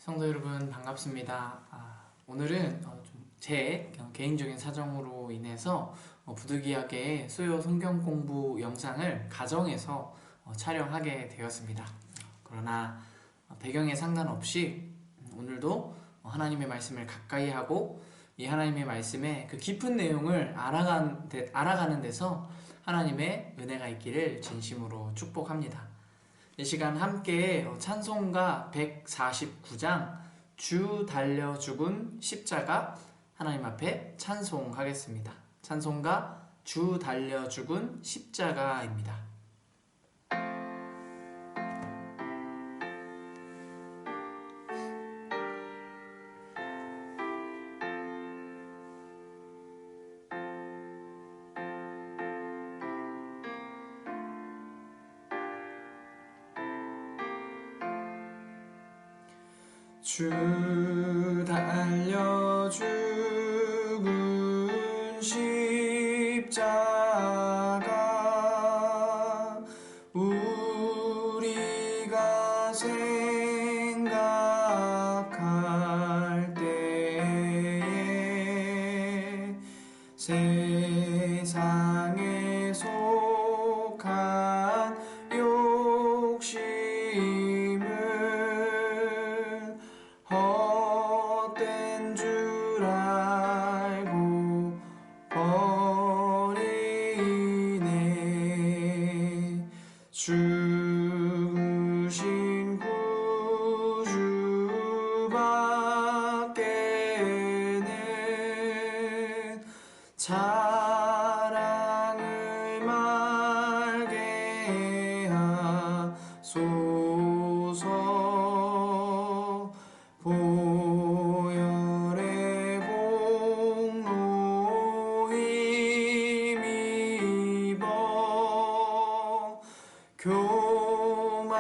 성도 여러분 반갑습니다. 오늘은 제 개인적인 사정으로 인해서 부득이하게 수요 성경 공부 영상을 가정에서 촬영하게 되었습니다. 그러나 배경에 상관없이 오늘도 하나님의 말씀을 가까이 하고 이 하나님의 말씀의 그 깊은 내용을 알아가는 데서 하나님의 은혜가 있기를 진심으로 축복합니다. 이 시간 함께 찬송가 149장 주 달려 죽은 십자가 하나님 앞에 찬송하겠습니다. 찬송가 주 달려 죽은 십자가입니다. 주 달려 죽은 십자가 우리가 생각할 때에 세상에 속한 욕심을 헛된 줄 알고 버리네. 죽으신 구주밖에는 자랑을 말게 하소서. 보혈의 공로 힘입어 교만한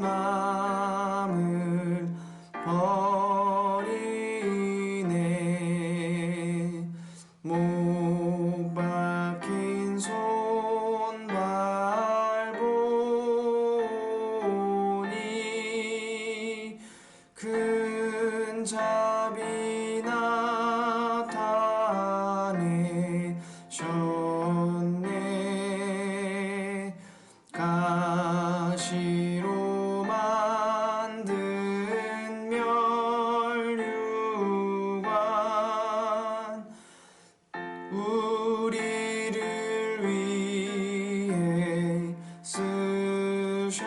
마음을 버리네. 못 박힌 손발 보니 큰 자비 나타내셨네. 가시로 만든 면류관 우리를 위해 쓰셨네.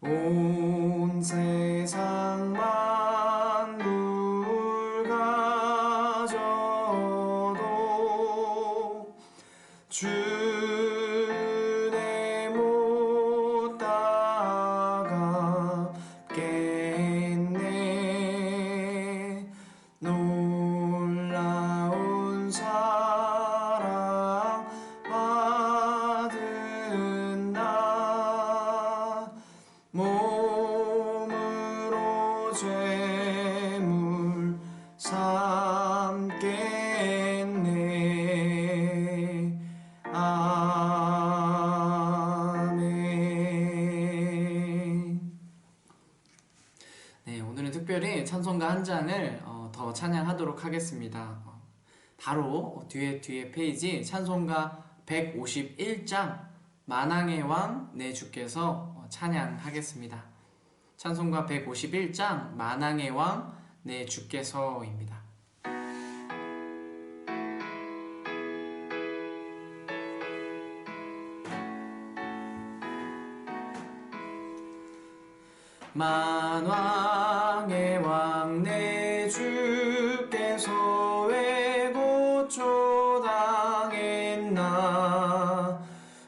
온 세상 만물 가져도 주내 못 따갑겠네. 놀라운 사랑 받은 나 몸으로 죄물 삼겠네. 아멘. 네, 오늘은 특별히 찬송가 한 장을 더 찬양하도록 하겠습니다. 바로 뒤에 페이지 찬송가 151장 만왕의 왕 내 주께서 찬양하겠습니다. 찬송가 151장 만왕의 왕 내 주께서입니다. 만왕의 왕 내 주께서 왜 고초당했나.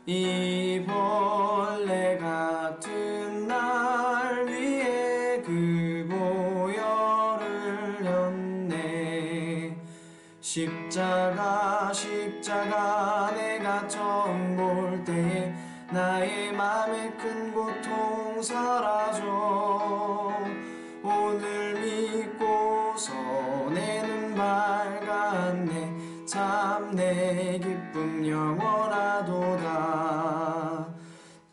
이 벌레 같은 날 위에 그 보혈을 흘렸네. 십자가 내가 처음 볼 때에 나의 맘에 큰 고통 사라져. 오늘 믿고서 내 눈 밝았네. 참 내 기쁨 영원하도다.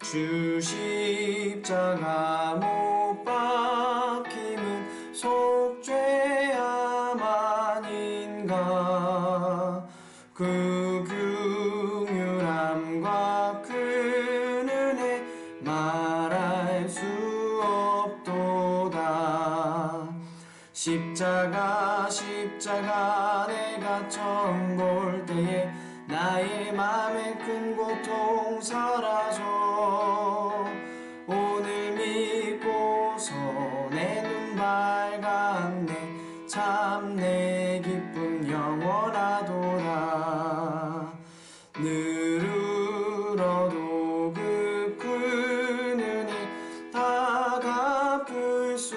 주 십자가 못 박힘은 속죄함 아닌가. 그 긍휼함과 그 은혜 말할 수 없도다. 십자가 내가 처음 볼 때에 나의 맘에 큰 고통 사라져. 오늘 믿고서 내 눈 밝았네. 참 내 기쁨 영원하도다. 늘 울어도 그 큰 은혜 다 갚을 수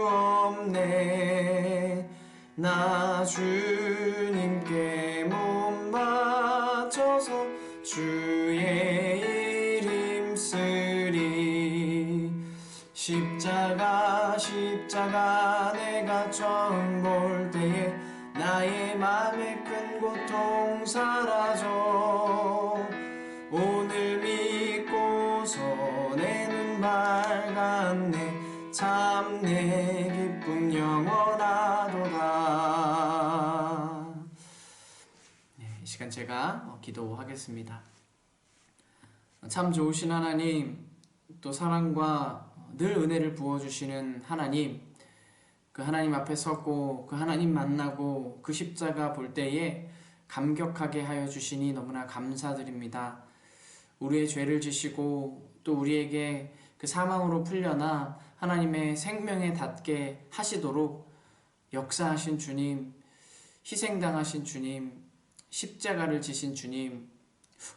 없네. 나 주님께 몸 바쳐서 주의 일 힘쓰리. 십자가 내가 처음 볼 때에 나의 맘에 큰 고통 사라져. 오늘 믿고서 내 눈 밝았네. 참 내 기쁨 영원하도다. 이 시간 제가 기도하겠습니다. 참 좋으신 하나님, 또 사랑과 늘 은혜를 부어주시는 하나님, 그 하나님 앞에 서고 그 하나님 만나고 그 십자가 볼 때에 감격하게 하여 주시니 너무나 감사드립니다. 우리의 죄를 지시고 또 우리에게 그 사망으로 풀려나 하나님의 생명에 닿게 하시도록 역사하신 주님, 희생당하신 주님, 십자가를 지신 주님,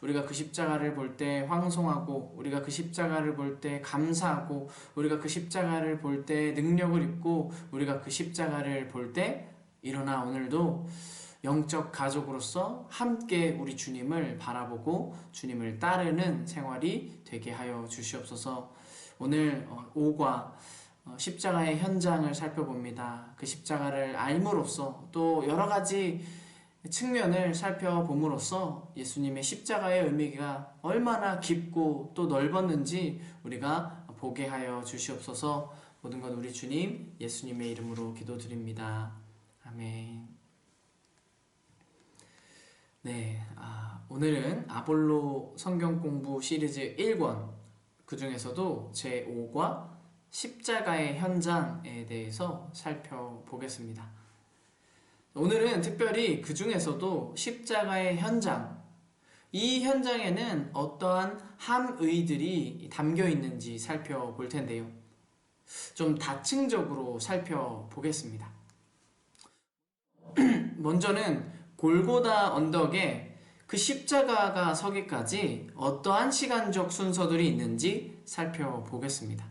우리가 그 십자가를 볼 때 황송하고, 우리가 그 십자가를 볼 때 감사하고, 우리가 그 십자가를 볼 때 능력을 입고, 우리가 그 십자가를 볼 때 일어나 오늘도 영적 가족으로서 함께 우리 주님을 바라보고 주님을 따르는 생활이 되게 하여 주시옵소서. 오늘 5과 십자가의 현장을 살펴봅니다. 그 십자가를 알므로써 또 여러가지 측면을 살펴봄으로써 예수님의 십자가의 의미가 얼마나 깊고 또 넓었는지 우리가 보게 하여 주시옵소서. 모든 것 우리 주님 예수님의 이름으로 기도드립니다. 아멘. 네, 오늘은 아볼로 성경공부 시리즈 1권, 그 중에서도 제5과 십자가의 현장에 대해서 살펴보겠습니다. 오늘은 특별히 그 중에서도 십자가의 현장, 이 현장에는 어떠한 함의들이 담겨 있는지 살펴볼 텐데요. 좀 다층적으로 살펴보겠습니다. 먼저는 골고다 언덕에 그 십자가가 서기까지 어떠한 시간적 순서들이 있는지 살펴보겠습니다.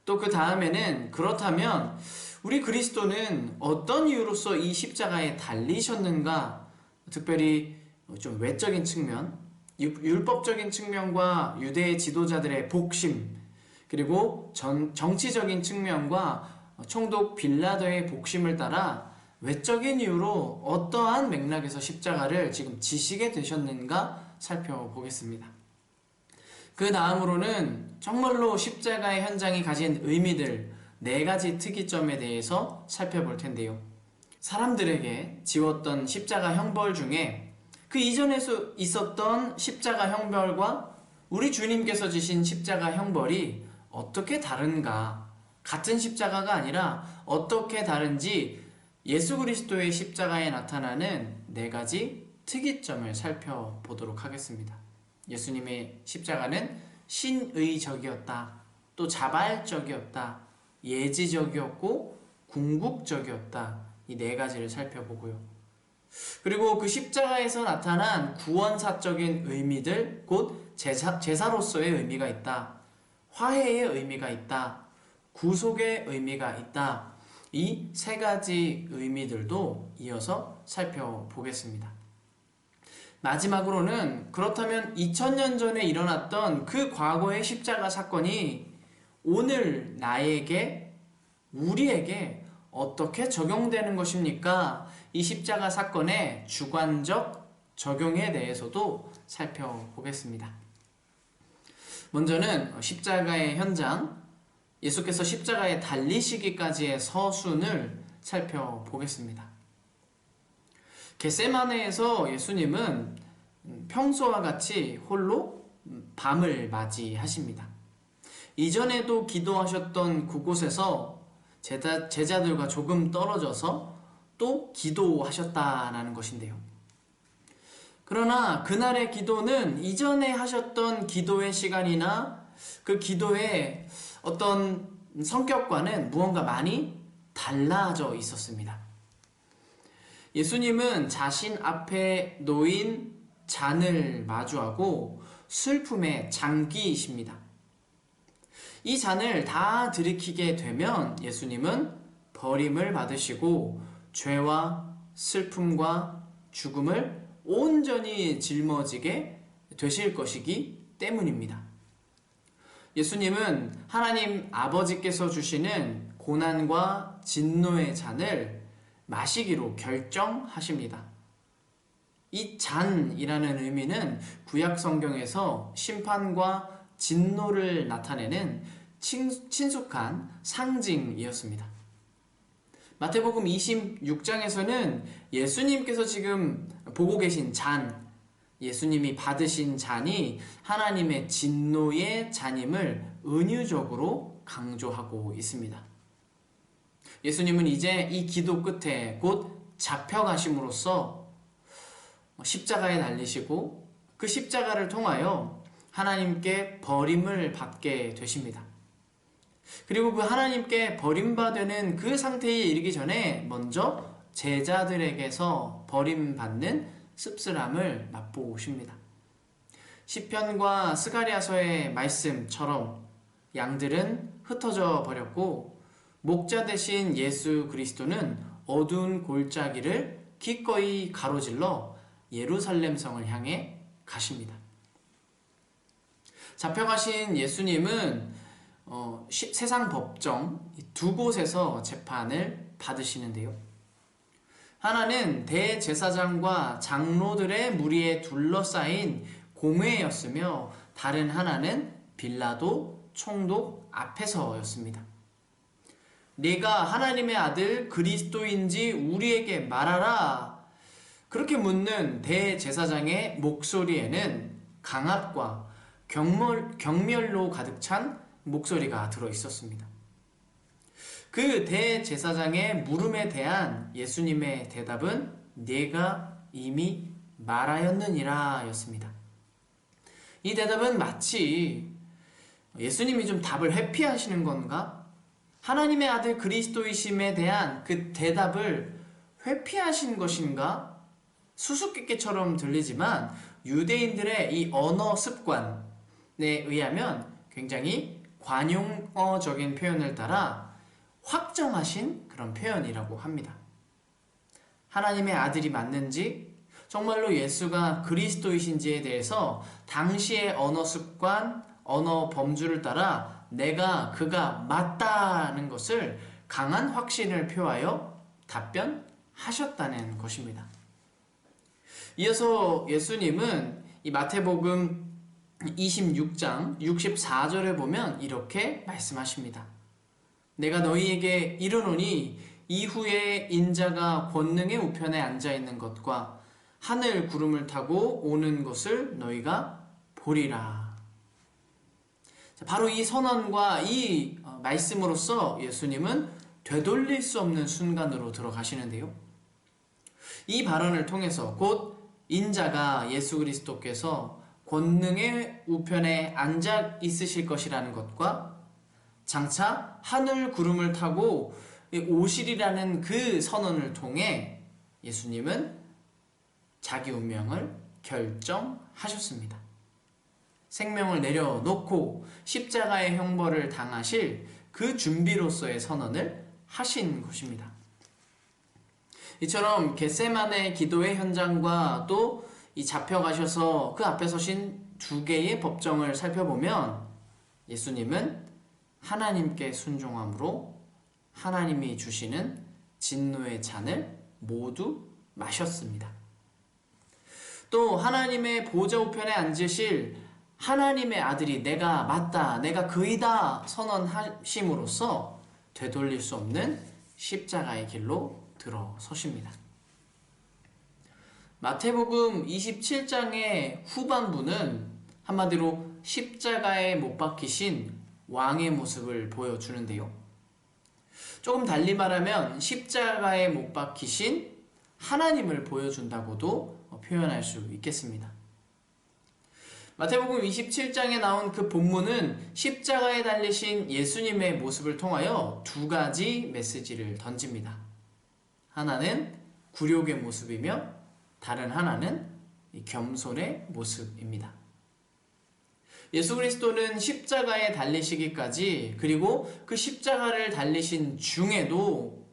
또 그 다음에는 그렇다면 우리 그리스도는 어떤 이유로서 이 십자가에 달리셨는가, 특별히 좀 외적인 측면, 율법적인 측면과 유대 지도자들의 복심, 그리고 정치적인 측면과 총독 빌라도의 복심을 따라 외적인 이유로 어떠한 맥락에서 십자가를 지금 지시게 되셨는가 살펴보겠습니다. 그 다음으로는 정말로 십자가의 현장이 가진 의미들 4가지 특이점에 대해서 살펴볼 텐데요. 사람들에게 지웠던 십자가 형벌 중에 그 이전에 있었던 십자가 형벌과 우리 주님께서 지신 십자가 형벌이 어떻게 다른가, 같은 십자가가 아니라 어떻게 다른지 예수 그리스도의 십자가에 나타나는 4가지 특이점을 살펴보도록 하겠습니다. 예수님의 십자가는 신의적이었다, 또 자발적이었다, 예지적이었고 궁극적이었다, 이 4가지를 살펴보고요. 그리고 그 십자가에서 나타난 구원사적인 의미들, 곧 제사로서의 의미가 있다, 화해의 의미가 있다, 구속의 의미가 있다, 이 3가지 의미들도 이어서 살펴보겠습니다. 마지막으로는 그렇다면 2000년 전에 일어났던 그 과거의 십자가 사건이 오늘 나에게, 우리에게 어떻게 적용되는 것입니까? 이 십자가 사건의 주관적 적용에 대해서도 살펴보겠습니다. 먼저는 십자가의 현장, 예수께서 십자가에 달리시기까지의 서순을 살펴보겠습니다. 겟세마네에서 예수님은 평소와 같이 홀로 밤을 맞이하십니다. 이전에도 기도하셨던 그곳에서 제자들과 조금 떨어져서 또 기도하셨다라는 것인데요. 그러나 그날의 기도는 이전에 하셨던 기도의 시간이나 그 기도의 어떤 성격과는 무언가 많이 달라져 있었습니다. 예수님은 자신 앞에 놓인 잔을 마주하고 슬픔에 잠기십니다. 이 잔을 다 들이키게 되면 예수님은 버림을 받으시고 죄와 슬픔과 죽음을 온전히 짊어지게 되실 것이기 때문입니다. 예수님은 하나님 아버지께서 주시는 고난과 진노의 잔을 마시기로 결정하십니다. 이 잔이라는 의미는 구약 성경에서 심판과 진노를 나타내는 친숙한 상징이었습니다. 마태복음 26장에서는 예수님께서 지금 보고 계신 잔, 예수님이 받으신 잔이 하나님의 진노의 잔임을 은유적으로 강조하고 있습니다. 예수님은 이제 이 기도 끝에 곧 잡혀가심으로써 십자가에 달리시고 그 십자가를 통하여 하나님께 버림을 받게 되십니다. 그리고 그 하나님께 버림받는 그 상태에 이르기 전에 먼저 제자들에게서 버림받는 씁쓸함을 맛보십니다. 시편과 스가랴서의 말씀처럼 양들은 흩어져 버렸고 목자 되신 예수 그리스도는 어두운 골짜기를 기꺼이 가로질러 예루살렘 성을 향해 가십니다. 잡혀가신 예수님은 세상 법정 두 곳에서 재판을 받으시는데요. 하나는 대제사장과 장로들의 무리에 둘러싸인 공회였으며 다른 하나는 빌라도 총독 앞에서였습니다. 네가 하나님의 아들 그리스도인지 우리에게 말하라. 그렇게 묻는 대제사장의 목소리에는 강압과 경멸로 가득 찬 목소리가 들어 있었습니다. 그 대제사장의 물음에 대한 예수님의 대답은 네가 이미 말하였느니라 였습니다. 이 대답은 마치 예수님이 좀 답을 회피하시는 건가? 하나님의 아들 그리스도이심에 대한 그 대답을 회피하신 것인가? 수수께끼처럼 들리지만 유대인들의 이 언어 습관에 의하면 굉장히 관용어적인 표현을 따라 확정하신 그런 표현이라고 합니다. 하나님의 아들이 맞는지, 정말로 예수가 그리스도이신지에 대해서 당시의 언어 습관, 언어 범주를 따라 그가 맞다는 것을 강한 확신을 표하여 답변하셨다는 것입니다. 이어서 예수님은 이 마태복음 26장 64절에 보면 이렇게 말씀하십니다. 내가 너희에게 이르노니 이후에 인자가 권능의 우편에 앉아있는 것과 하늘 구름을 타고 오는 것을 너희가 보리라. 바로 이 선언과 이 말씀으로써 예수님은 되돌릴 수 없는 순간으로 들어가시는데요. 이 발언을 통해서 곧 인자가 예수 그리스도께서 권능의 우편에 앉아 있으실 것이라는 것과 장차 하늘 구름을 타고 오시리라는 그 선언을 통해 예수님은 자기 운명을 결정하셨습니다. 생명을 내려놓고 십자가의 형벌을 당하실 그 준비로서의 선언을 하신 것입니다. 이처럼 겟세마네 기도의 현장과 또 이 잡혀가셔서 그 앞에 서신 두 개의 법정을 살펴보면 예수님은 하나님께 순종함으로 하나님이 주시는 진노의 잔을 모두 마셨습니다. 또 하나님의 보좌 우편에 앉으실 하나님의 아들이 내가 맞다, 내가 그이다 선언하심으로써 되돌릴 수 없는 십자가의 길로 들어서십니다. 마태복음 27장의 후반부는 한마디로 십자가에 못 박히신 왕의 모습을 보여주는데요. 조금 달리 말하면 십자가에 못 박히신 하나님을 보여준다고도 표현할 수 있겠습니다. 마태복음 27장에 나온 그 본문은 십자가에 달리신 예수님의 모습을 통하여 두 가지 메시지를 던집니다. 하나는 굴욕의 모습이며 다른 하나는 겸손의 모습입니다. 예수 그리스도는 십자가에 달리시기까지 그리고 그 십자가를 달리신 중에도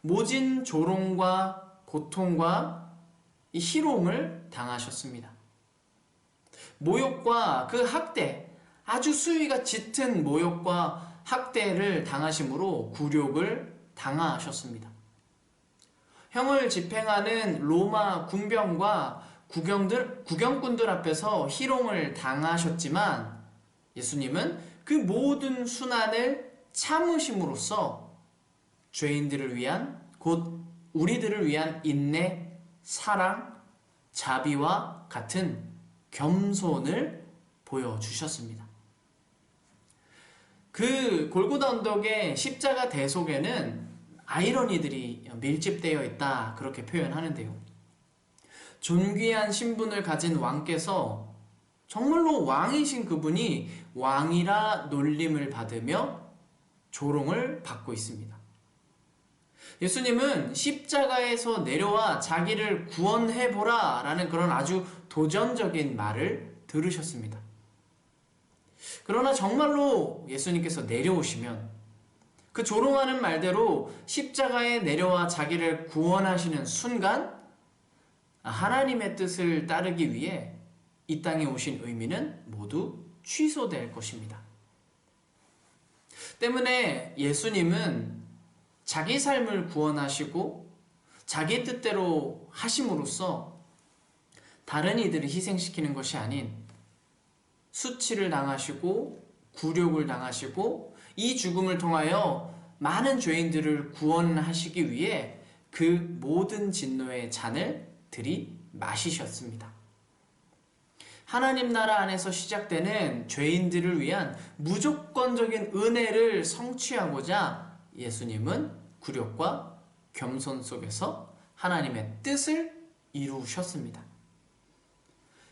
모진 조롱과 고통과 이 희롱을 당하셨습니다. 모욕과 그 학대, 아주 수위가 짙은 모욕과 학대를 당하심으로 굴욕을 당하셨습니다. 형을 집행하는 로마 군병과 구경꾼들 앞에서 희롱을 당하셨지만 예수님은 그 모든 순환을 참으심으로써 죄인들을 위한, 곧 우리들을 위한 인내, 사랑, 자비와 같은 겸손을 보여주셨습니다. 그 골고다 언덕의 십자가 대속에는 아이러니들이 밀집되어 있다, 그렇게 표현하는데요. 존귀한 신분을 가진 왕께서 정말로 왕이신 그분이 왕이라 놀림을 받으며 조롱을 받고 있습니다. 예수님은 십자가에서 내려와 자기를 구원해보라 라는 그런 아주 도전적인 말을 들으셨습니다. 그러나 정말로 예수님께서 내려오시면 그 조롱하는 말대로 십자가에 내려와 자기를 구원하시는 순간 하나님의 뜻을 따르기 위해 이 땅에 오신 의미는 모두 취소될 것입니다. 때문에 예수님은 자기 삶을 구원하시고 자기 뜻대로 하심으로써 다른 이들을 희생시키는 것이 아닌 수치를 당하시고 굴욕을 당하시고 이 죽음을 통하여 많은 죄인들을 구원하시기 위해 그 모든 진노의 잔을 들이마시셨습니다. 하나님 나라 안에서 시작되는 죄인들을 위한 무조건적인 은혜를 성취하고자 예수님은 굴욕과 겸손 속에서 하나님의 뜻을 이루셨습니다.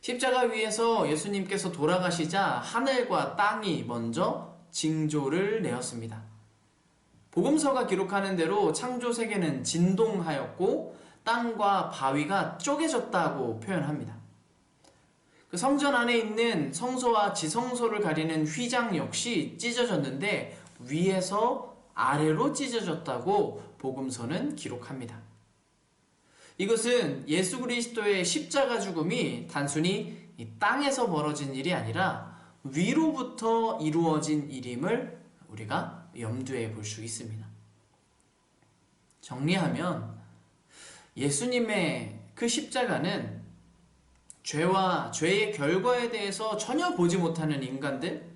십자가 위에서 예수님께서 돌아가시자 하늘과 땅이 먼저 징조를 내었습니다. 복음서가 기록하는 대로 창조 세계는 진동하였고 땅과 바위가 쪼개졌다고 표현합니다. 그 성전 안에 있는 성소와 지성소를 가리는 휘장 역시 찢어졌는데 위에서 아래로 찢어졌다고 복음서는 기록합니다. 이것은 예수 그리스도의 십자가 죽음이 단순히 이 땅에서 벌어진 일이 아니라 위로부터 이루어진 일임을 우리가 염두에 볼 수 있습니다. 정리하면 예수님의 그 십자가는 죄와 죄의 결과에 대해서 전혀 보지 못하는 인간들,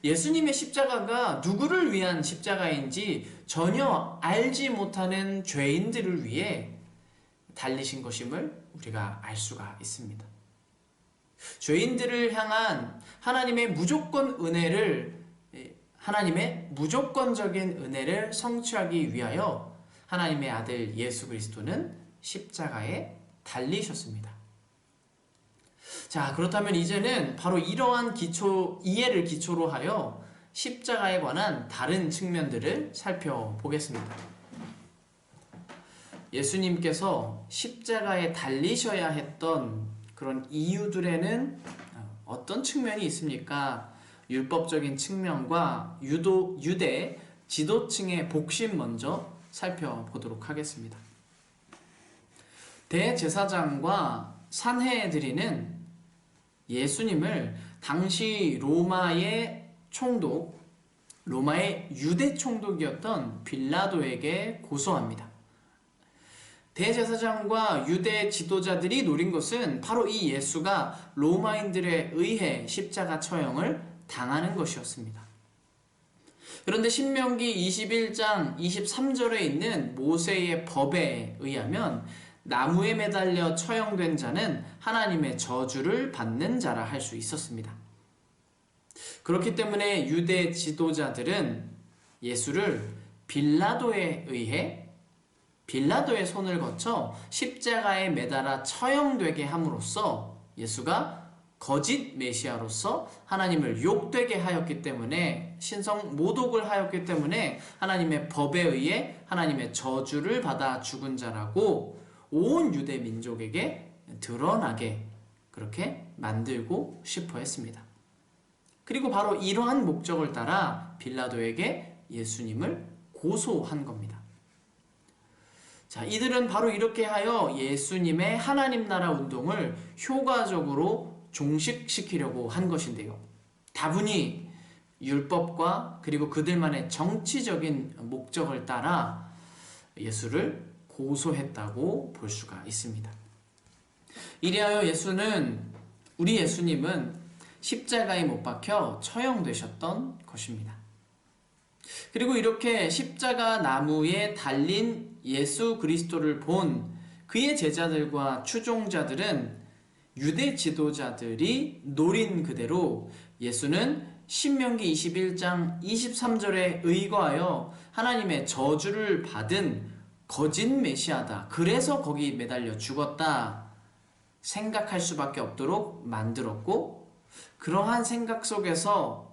예수님의 십자가가 누구를 위한 십자가인지 전혀 알지 못하는 죄인들을 위해 달리신 것임을 우리가 알 수가 있습니다. 죄인들을 향한 하나님의 무조건적인 은혜를 성취하기 위하여 하나님의 아들 예수 그리스도는 십자가에 달리셨습니다. 자, 그렇다면 이제는 바로 이러한 이해를 기초로 하여 십자가에 관한 다른 측면들을 살펴보겠습니다. 예수님께서 십자가에 달리셔야 했던 그런 이유들에는 어떤 측면이 있습니까? 율법적인 측면과 유대 지도층의 복심 먼저 살펴보도록 하겠습니다. 대제사장과 산헤드린은 예수님을 당시 로마의 총독, 로마의 유대 총독이었던 빌라도에게 고소합니다. 대제사장과 유대 지도자들이 노린 것은 바로 이 예수가 로마인들에 의해 십자가 처형을 당하는 것이었습니다. 그런데 신명기 21장 23절에 있는 모세의 법에 의하면 나무에 매달려 처형된 자는 하나님의 저주를 받는 자라 할 수 있었습니다. 그렇기 때문에 유대 지도자들은 예수를 빌라도에 의해 빌라도의 손을 거쳐 십자가에 매달아 처형되게 함으로써 예수가 거짓 메시아로서 하나님을 욕되게 하였기 때문에, 신성 모독을 하였기 때문에 하나님의 법에 의해 하나님의 저주를 받아 죽은 자라고 온 유대 민족에게 드러나게 그렇게 만들고 싶어 했습니다. 그리고 바로 이러한 목적을 따라 빌라도에게 예수님을 고소한 겁니다. 자, 이들은 바로 이렇게 하여 예수님의 하나님 나라 운동을 효과적으로 종식시키려고 한 것인데요. 다분히 율법과 그리고 그들만의 정치적인 목적을 따라 예수를 고소했다고 볼 수가 있습니다. 이리하여 우리 예수님은 십자가에 못 박혀 처형되셨던 것입니다. 그리고 이렇게 십자가 나무에 달린 예수 그리스도를 본 그의 제자들과 추종자들은 유대 지도자들이 노린 그대로 예수는 신명기 21장 23절에 의거하여 하나님의 저주를 받은 거짓 메시아다, 그래서 거기 매달려 죽었다 생각할 수밖에 없도록 만들었고, 그러한 생각 속에서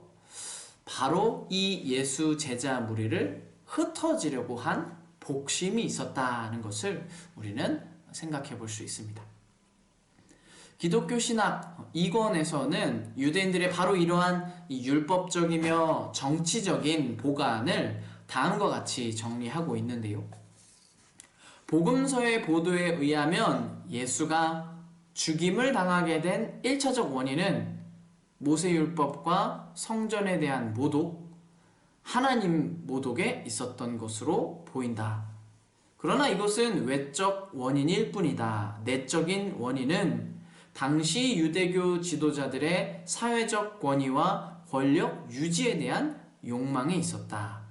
바로 이 예수 제자 무리를 흩어지려고 한 복심이 있었다는 것을 우리는 생각해 볼 수 있습니다. 기독교 신학 2권에서는 유대인들의 바로 이러한 율법적이며 정치적인 보관을 다음과 같이 정리하고 있는데요. 복음서의 보도에 의하면 예수가 죽임을 당하게 된 1차적 원인은 모세율법과 성전에 대한 모독, 하나님 모독에 있었던 것으로 보인다. 그러나 이것은 외적 원인일 뿐이다. 내적인 원인은 당시 유대교 지도자들의 사회적 권위와 권력 유지에 대한 욕망이 있었다.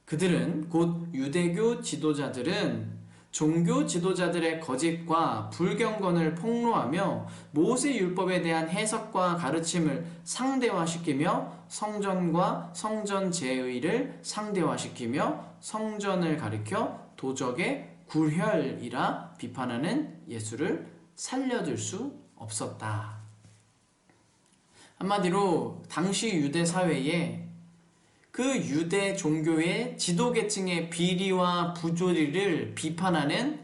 그들은, 곧 유대교 지도자들은 종교 지도자들의 거짓과 불경건을 폭로하며 모세율법에 대한 해석과 가르침을 상대화시키며 성전과 성전 제의를 상대화시키며 성전을 가리켜 도적의 굴혈이라 비판하는 예수를 살려둘 수 없었다. 한마디로 당시 유대 사회에 그 유대 종교의 지도계층의 비리와 부조리를 비판하는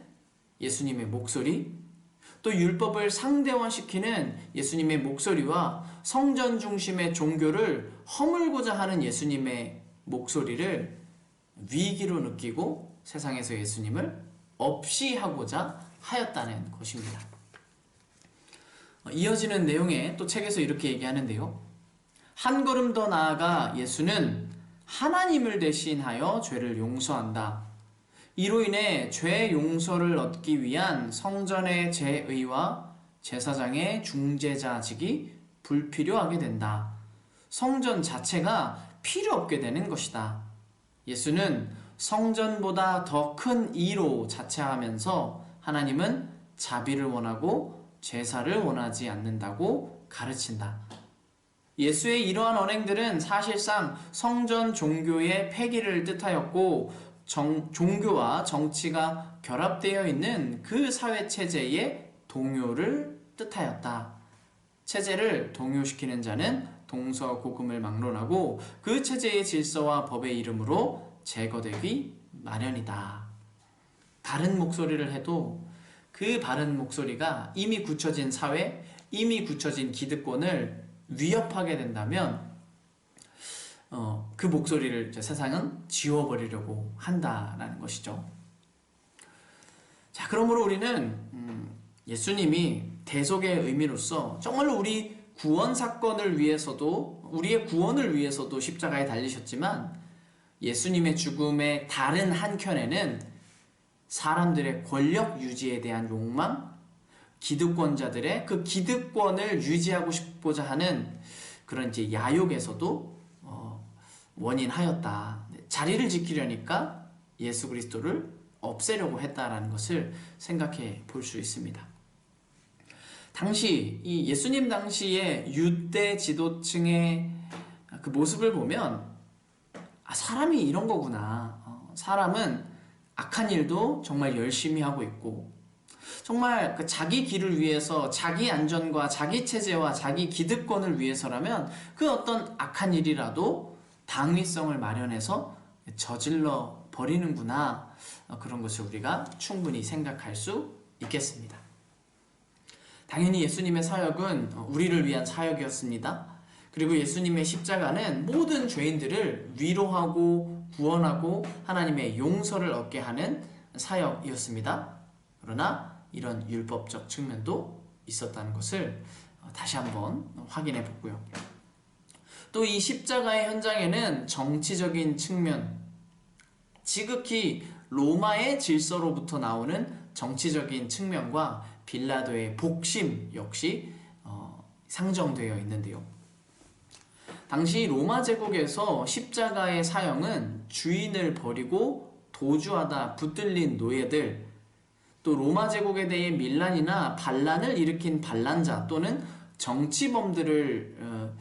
예수님의 목소리, 또 율법을 상대화시키는 예수님의 목소리와 성전 중심의 종교를 허물고자 하는 예수님의 목소리를 위기로 느끼고 세상에서 예수님을 없이 하고자 하였다는 것입니다. 이어지는 내용에 또 책에서 이렇게 얘기하는데요. 한 걸음 더 나아가 예수는 하나님을 대신하여 죄를 용서한다. 이로 인해 죄 용서를 얻기 위한 성전의 제의와 제사장의 중재자직이 불필요하게 된다. 성전 자체가 필요 없게 되는 것이다. 예수는 성전보다 더 큰 이로 자처하면서 하나님은 자비를 원하고 제사를 원하지 않는다고 가르친다. 예수의 이러한 언행들은 사실상 성전 종교의 폐기를 뜻하였고, 종교와 정치가 결합되어 있는 그 사회 체제의 동요를 뜻하였다. 체제를 동요시키는 자는 동서고금을 막론하고 그 체제의 질서와 법의 이름으로 제거되기 마련이다. 바른 목소리를 해도 그 바른 목소리가 이미 굳혀진 사회, 이미 굳혀진 기득권을 위협하게 된다면 그 목소리를 세상은 지워버리려고 한다라는 것이죠. 자, 그러므로 우리는 예수님이 대속의 의미로서 정말로 우리 구원 사건을 위해서도, 우리의 구원을 위해서도 십자가에 달리셨지만 예수님의 죽음의 다른 한켠에는 사람들의 권력 유지에 대한 욕망, 기득권자들의 그 기득권을 유지하고 싶고자 하는 그런 이제 야욕에서도 원인하였다. 자리를 지키려니까 예수 그리스도를 없애려고 했다라는 것을 생각해 볼 수 있습니다. 당시 이 예수님 당시의 유대 지도층의 그 모습을 보면 사람이 이런 거구나. 사람은 악한 일도 정말 열심히 하고 있고 정말 그 자기 길을 위해서 자기 안전과 자기 체제와 자기 기득권을 위해서라면 그 어떤 악한 일이라도 당위성을 마련해서 저질러 버리는구나. 그런 것을 우리가 충분히 생각할 수 있겠습니다. 당연히 예수님의 사역은 우리를 위한 사역이었습니다. 그리고 예수님의 십자가는 모든 죄인들을 위로하고 구원하고 하나님의 용서를 얻게 하는 사역이었습니다. 그러나 이런 율법적 측면도 있었다는 것을 다시 한번 확인해 보고요. 또 이 십자가의 현장에는 정치적인 측면, 지극히 로마의 질서로부터 나오는 정치적인 측면과 빌라도의 복심 역시 상정되어 있는데요. 당시 로마 제국에서 십자가의 사형은 주인을 버리고 도주하다 붙들린 노예들, 또 로마 제국에 대해 밀란이나 반란을 일으킨 반란자 또는 정치범들을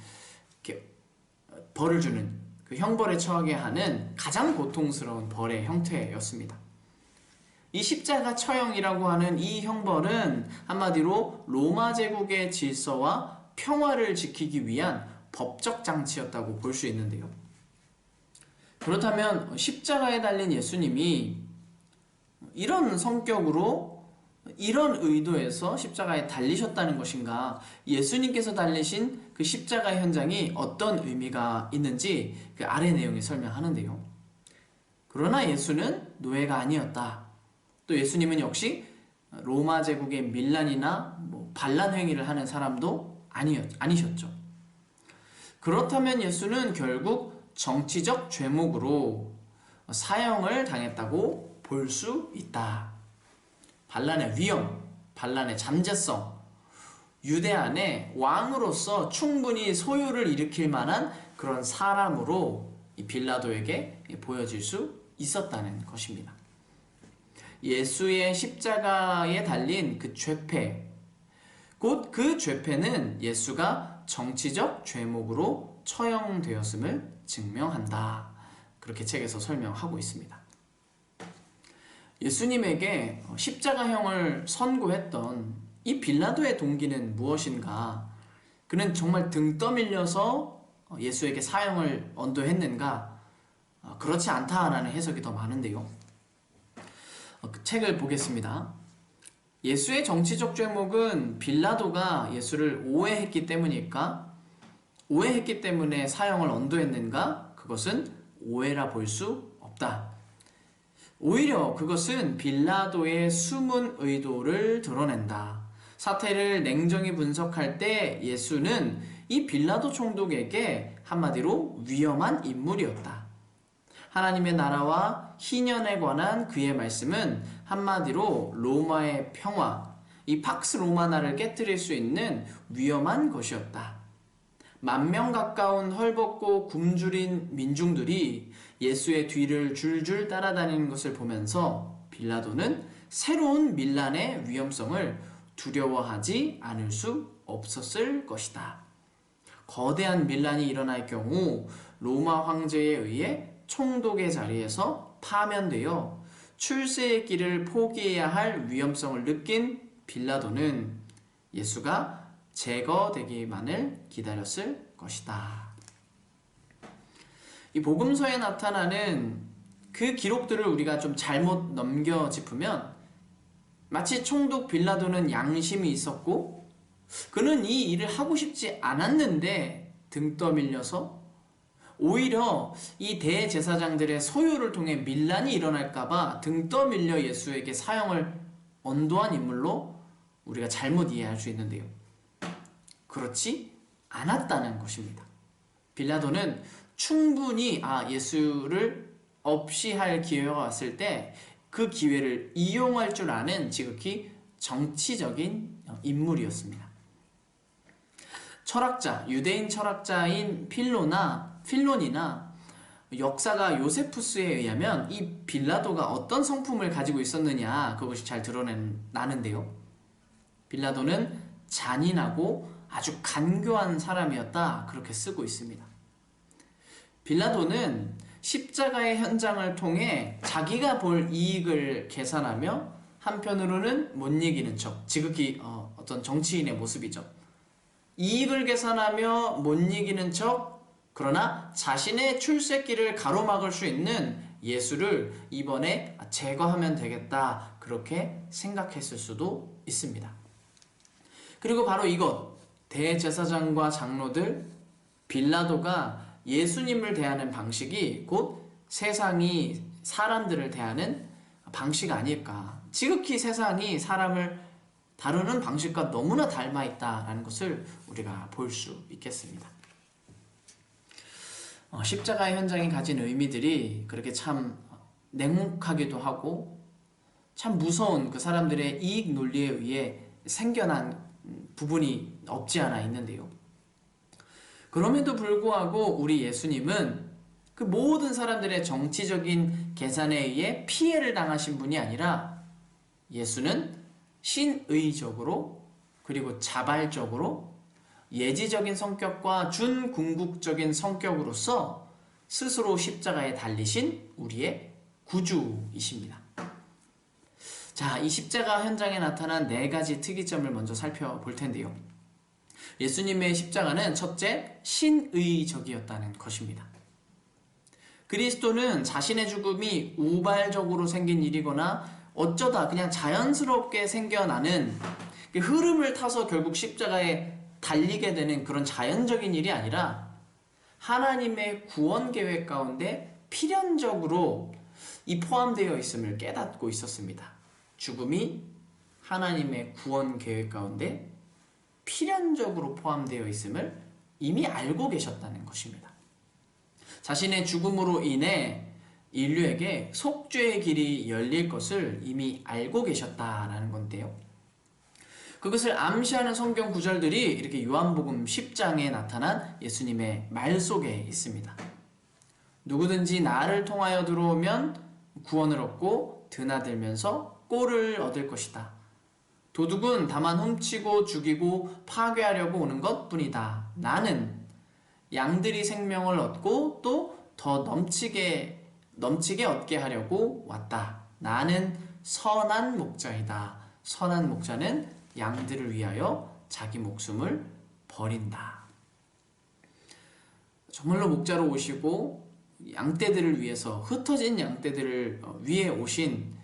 벌을 주는 그 형벌에 처하게 하는 가장 고통스러운 벌의 형태였습니다. 이 십자가 처형이라고 하는 이 형벌은 한마디로 로마 제국의 질서와 평화를 지키기 위한 법적 장치였다고 볼 수 있는데요. 그렇다면 십자가에 달린 예수님이 이런 성격으로 이런 의도에서 십자가에 달리셨다는 것인가? 예수님께서 달리신 그 십자가 현장이 어떤 의미가 있는지 그 아래 내용이 설명하는데요. 그러나 예수는 노예가 아니었다. 또 예수님은 역시 로마 제국의 밀란이나 반란 행위를 하는 사람도 아니셨죠. 그렇다면 예수는 결국 정치적 죄목으로 사형을 당했다고 볼 수 있다. 반란의 위험, 반란의 잠재성, 유대 안에 왕으로서 충분히 소요를 일으킬 만한 그런 사람으로 이 빌라도에게 보여질 수 있었다는 것입니다. 예수의 십자가에 달린 그 죄패, 곧 그 죄패는 예수가 정치적 죄목으로 처형되었음을 증명한다. 그렇게 책에서 설명하고 있습니다. 예수님에게 십자가형을 선고했던 이 빌라도의 동기는 무엇인가? 그는 정말 등 떠밀려서 예수에게 사형을 언도했는가? 그렇지 않다라는 해석이 더 많은데요. 그 책을 보겠습니다. 예수의 정치적 죄목은 빌라도가 예수를 오해했기 때문에 사형을 언도했는가? 그것은 오해라 볼 수 없다. 오히려 그것은 빌라도의 숨은 의도를 드러낸다. 사태를 냉정히 분석할 때 예수는 이 빌라도 총독에게 한마디로 위험한 인물이었다. 하나님의 나라와 희년에 관한 그의 말씀은 한마디로 로마의 평화, 이 팍스 로마나를 깨뜨릴 수 있는 위험한 것이었다. 10,000명 가까운 헐벗고 굶주린 민중들이 예수의 뒤를 줄줄 따라다니는 것을 보면서 빌라도는 새로운 밀란의 위험성을 두려워하지 않을 수 없었을 것이다. 거대한 밀란이 일어날 경우 로마 황제에 의해 총독의 자리에서 파면되어 출세의 길을 포기해야 할 위험성을 느낀 빌라도는 예수가 제거되기만을 기다렸을 것이다. 이 복음서에 나타나는 그 기록들을 우리가 좀 잘못 넘겨짚으면 마치 총독 빌라도는 양심이 있었고 그는 이 일을 하고 싶지 않았는데 등 떠밀려서 오히려 이 대제사장들의 소요를 통해 밀란이 일어날까봐 등 떠밀려 예수에게 사형을 언도한 인물로 우리가 잘못 이해할 수 있는데요. 그렇지 않았다는 것입니다. 빌라도는 충분히 예수를 없이 할 기회가 왔을 때 그 기회를 이용할 줄 아는 지극히 정치적인 인물이었습니다. 철학자, 유대인 철학자인 필론이나 역사가 요세푸스에 의하면 이 빌라도가 어떤 성품을 가지고 있었느냐, 그것이 잘 드러나는데요. 빌라도는 잔인하고 아주 간교한 사람이었다, 그렇게 쓰고 있습니다. 빌라도는 십자가의 현장을 통해 자기가 볼 이익을 계산하며 한편으로는 못 이기는 척, 지극히 어떤 정치인의 모습이죠. 이익을 계산하며 못 이기는 척, 그러나 자신의 출세길을 가로막을 수 있는 예수를 이번에 제거하면 되겠다, 그렇게 생각했을 수도 있습니다. 그리고 바로 이것, 대제사장과 장로들, 빌라도가 예수님을 대하는 방식이 곧 세상이 사람들을 대하는 방식 아닐까. 지극히 세상이 사람을 다루는 방식과 너무나 닮아 있다는 것을 우리가 볼 수 있겠습니다. 십자가의 현장이 가진 의미들이 그렇게 참 냉혹하기도 하고 참 무서운 그 사람들의 이익 논리에 의해 생겨난 부분이 없지 않아 있는데요. 그럼에도 불구하고 우리 예수님은 그 모든 사람들의 정치적인 계산에 의해 피해를 당하신 분이 아니라 예수는 신의적으로 그리고 자발적으로 예지적인 성격과 준궁극적인 성격으로서 스스로 십자가에 달리신 우리의 구주이십니다. 자, 이 십자가 현장에 나타난 4가지 특이점을 먼저 살펴볼 텐데요. 예수님의 십자가는 첫째, 신의적이었다는 것입니다. 그리스도는 자신의 죽음이 우발적으로 생긴 일이거나 어쩌다 그냥 자연스럽게 생겨나는 흐름을 타서 결국 십자가에 달리게 되는 그런 자연적인 일이 아니라 하나님의 구원 계획 가운데 필연적으로 이 포함되어 있음을 깨닫고 있었습니다. 죽음이 하나님의 구원 계획 가운데 필연적으로 포함되어 있음을 이미 알고 계셨다는 것입니다. 자신의 죽음으로 인해 인류에게 속죄의 길이 열릴 것을 이미 알고 계셨다라는 건데요. 그것을 암시하는 성경 구절들이 이렇게 요한복음 10장에 나타난 예수님의 말 속에 있습니다. 누구든지 나를 통하여 들어오면 구원을 얻고 드나들면서 꼴을 얻을 것이다. 도둑은 다만 훔치고 죽이고 파괴하려고 오는 것뿐이다. 나는 양들이 생명을 얻고 또 더 넘치게 얻게 하려고 왔다. 나는 선한 목자이다. 선한 목자는 양들을 위하여 자기 목숨을 버린다. 정말로 목자로 오시고 양떼들을 위해서, 흩어진 양떼들을 위해 오신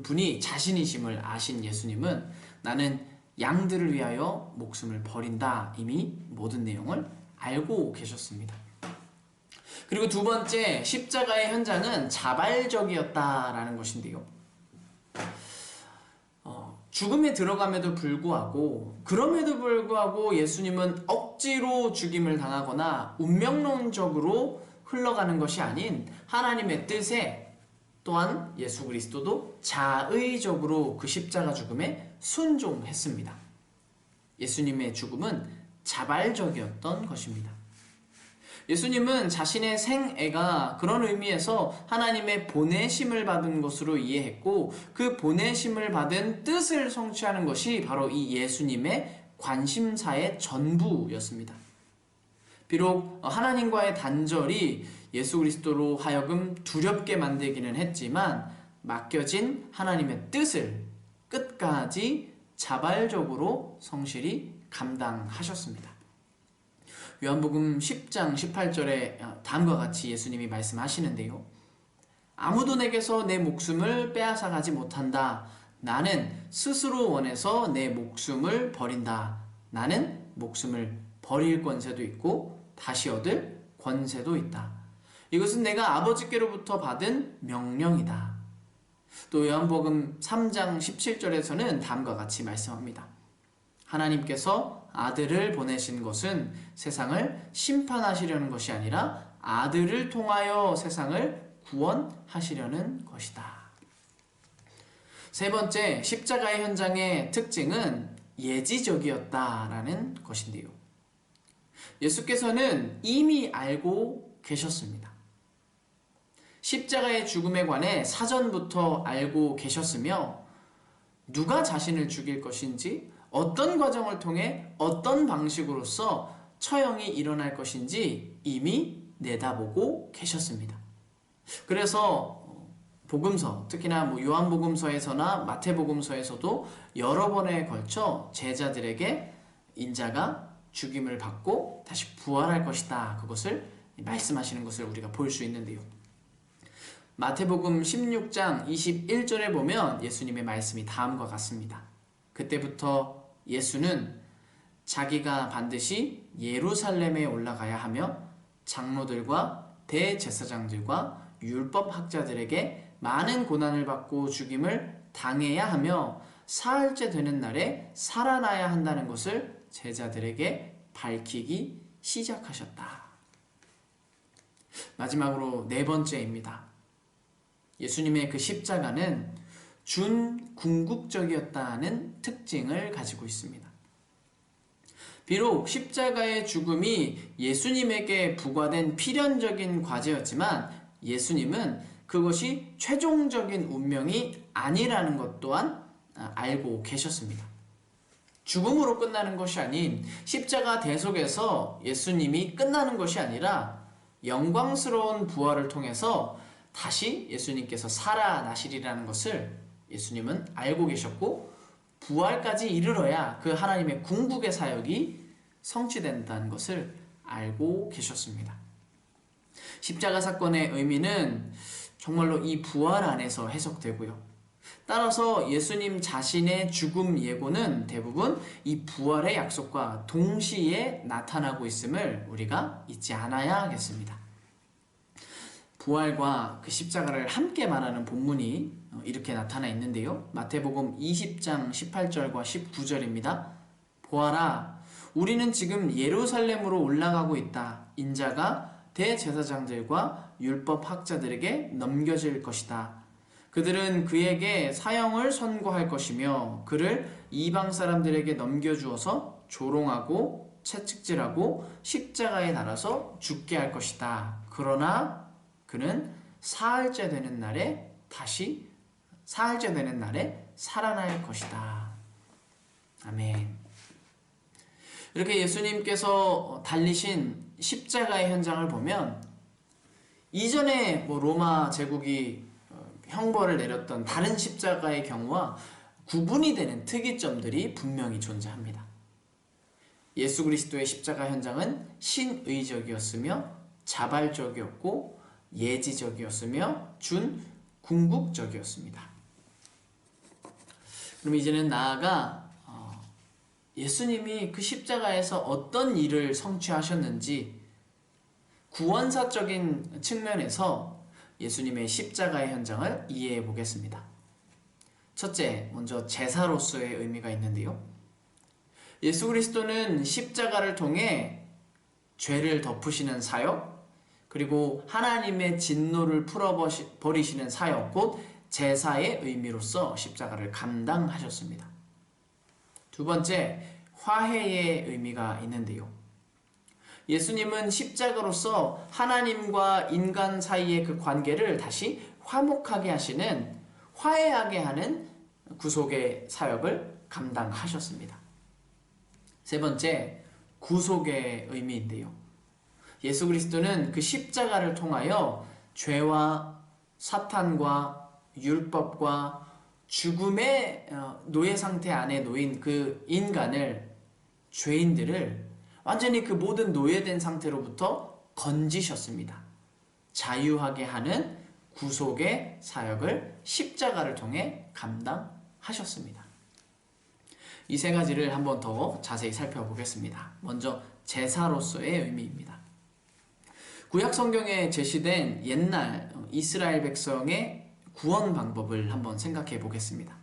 분이 자신이심을 아신 예수님은 나는 양들을 위하여 목숨을 버린다, 이미 모든 내용을 알고 계셨습니다. 그리고 두 번째, 십자가의 현장은 자발적이었다라는 것인데요. 죽음에 들어감에도 불구하고, 그럼에도 불구하고 예수님은 억지로 죽임을 당하거나 운명론적으로 흘러가는 것이 아닌 하나님의 뜻에, 또한 예수 그리스도도 자의적으로 그 십자가 죽음에 순종했습니다. 예수님의 죽음은 자발적이었던 것입니다. 예수님은 자신의 생애가 그런 의미에서 하나님의 보내심을 받은 것으로 이해했고, 그 보내심을 받은 뜻을 성취하는 것이 바로 이 예수님의 관심사의 전부였습니다. 비록 하나님과의 단절이 예수 그리스도로 하여금 두렵게 만들기는 했지만 맡겨진 하나님의 뜻을 끝까지 자발적으로 성실히 감당하셨습니다. 요한복음 10장 18절에 다음과 같이 예수님이 말씀하시는데요. 아무도 내게서 내 목숨을 빼앗아가지 못한다. 나는 스스로 원해서 내 목숨을 버린다. 나는 목숨을 버릴 권세도 있고 다시 얻을 권세도 있다. 이것은 내가 아버지께로부터 받은 명령이다. 또 요한복음 3장 17절에서는 다음과 같이 말씀합니다. 하나님께서 아들을 보내신 것은 세상을 심판하시려는 것이 아니라 아들을 통하여 세상을 구원하시려는 것이다. 세 번째, 십자가의 현장의 특징은 예지적이었다라는 것인데요. 예수께서는 이미 알고 계셨습니다. 십자가의 죽음에 관해 사전부터 알고 계셨으며 누가 자신을 죽일 것인지, 어떤 과정을 통해 어떤 방식으로서 처형이 일어날 것인지 이미 내다보고 계셨습니다. 그래서 복음서, 특히나 요한복음서에서나 마태복음서에서도 여러 번에 걸쳐 제자들에게 인자가 죽임을 받고 다시 부활할 것이다, 그것을 말씀하시는 것을 우리가 볼 수 있는데요. 마태복음 16장 21절에 보면 예수님의 말씀이 다음과 같습니다. 그때부터 예수는 자기가 반드시 예루살렘에 올라가야 하며 장로들과 대제사장들과 율법학자들에게 많은 고난을 받고 죽임을 당해야 하며 사흘째 되는 날에 살아나야 한다는 것을 제자들에게 밝히기 시작하셨다. 마지막으로 네 번째입니다. 예수님의 그 십자가는 준궁극적이었다는 특징을 가지고 있습니다. 비록 십자가의 죽음이 예수님에게 부과된 필연적인 과제였지만 예수님은 그것이 최종적인 운명이 아니라는 것 또한 알고 계셨습니다. 죽음으로 끝나는 것이 아닌 십자가 대속에서 예수님이 끝나는 것이 아니라 영광스러운 부활을 통해서 다시 예수님께서 살아나시리라는 것을 예수님은 알고 계셨고, 부활까지 이르러야 그 하나님의 궁극의 사역이 성취된다는 것을 알고 계셨습니다. 십자가 사건의 의미는 정말로 이 부활 안에서 해석되고요. 따라서 예수님 자신의 죽음 예고는 대부분 이 부활의 약속과 동시에 나타나고 있음을 우리가 잊지 않아야 하겠습니다. 부활과 그 십자가를 함께 말하는 본문이 이렇게 나타나 있는데요. 마태복음 20장 18절과 19절입니다. 보아라, 우리는 지금 예루살렘으로 올라가고 있다. 인자가 대제사장들과 율법학자들에게 넘겨질 것이다. 그들은 그에게 사형을 선고할 것이며 그를 이방 사람들에게 넘겨주어서 조롱하고 채찍질하고 십자가에 달아서 죽게 할 것이다. 그러나 그는 사흘째 되는 날에 살아날 것이다. 아멘. 이렇게 예수님께서 달리신 십자가의 현장을 보면 이전에 로마 제국이 형벌을 내렸던 다른 십자가의 경우와 구분이 되는 특이점들이 분명히 존재합니다. 예수 그리스도의 십자가 현장은 신의적이었으며 자발적이었고 예지적이었으며 준궁극적이었습니다. 그럼 이제는 나아가 예수님이 그 십자가에서 어떤 일을 성취하셨는지 구원사적인 측면에서 예수님의 십자가의 현장을 이해해 보겠습니다. 첫째, 먼저 제사로서의 의미가 있는데요. 예수 그리스도는 십자가를 통해 죄를 덮으시는 사역, 그리고 하나님의 진노를 풀어버리시는 사역, 곧 제사의 의미로서 십자가를 감당하셨습니다. 두 번째, 화해의 의미가 있는데요. 예수님은 십자가로서 하나님과 인간 사이의 그 관계를 다시 화목하게 하시는, 화해하게 하는 구속의 사역을 감당하셨습니다. 세 번째, 구속의 의미인데요. 예수 그리스도는 그 십자가를 통하여 죄와 사탄과 율법과 죽음의 노예 상태 안에 놓인 그 인간을, 죄인들을 완전히 그 모든 노예된 상태로부터 건지셨습니다. 자유하게 하는 구속의 사역을 십자가를 통해 감당하셨습니다. 이 세 가지를 한번 더 자세히 살펴보겠습니다. 먼저 제사로서의 의미입니다. 구약 성경에 제시된 옛날 이스라엘 백성의 구원 방법을 한번 생각해 보겠습니다.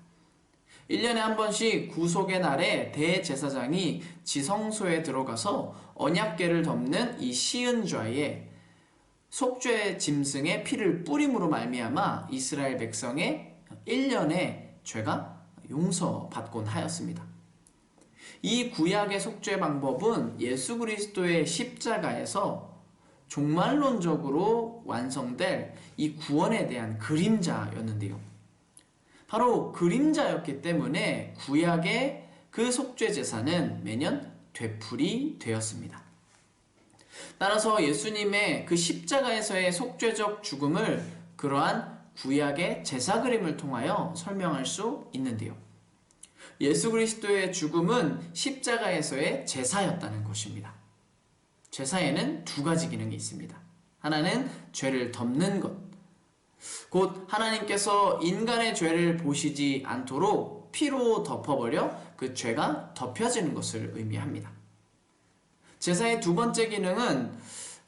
1년에 한 번씩 구속의 날에 대제사장이 지성소에 들어가서 언약궤를 덮는 이 시은좌에 속죄 짐승의 피를 뿌림으로 말미암아 이스라엘 백성의 1년의 죄가 용서받곤 하였습니다. 이 구약의 속죄 방법은 예수 그리스도의 십자가에서 종말론적으로 완성될 이 구원에 대한 그림자였는데요. 바로 그림자였기 때문에 구약의 그 속죄 제사는 매년 되풀이 되었습니다. 따라서 예수님의 그 십자가에서의 속죄적 죽음을 그러한 구약의 제사 그림을 통하여 설명할 수 있는데요. 예수 그리스도의 죽음은 십자가에서의 제사였다는 것입니다. 제사에는 두 가지 기능이 있습니다. 하나는 죄를 덮는 것, 곧 하나님께서 인간의 죄를 보시지 않도록 피로 덮어버려 그 죄가 덮여지는 것을 의미합니다. 제사의 두 번째 기능은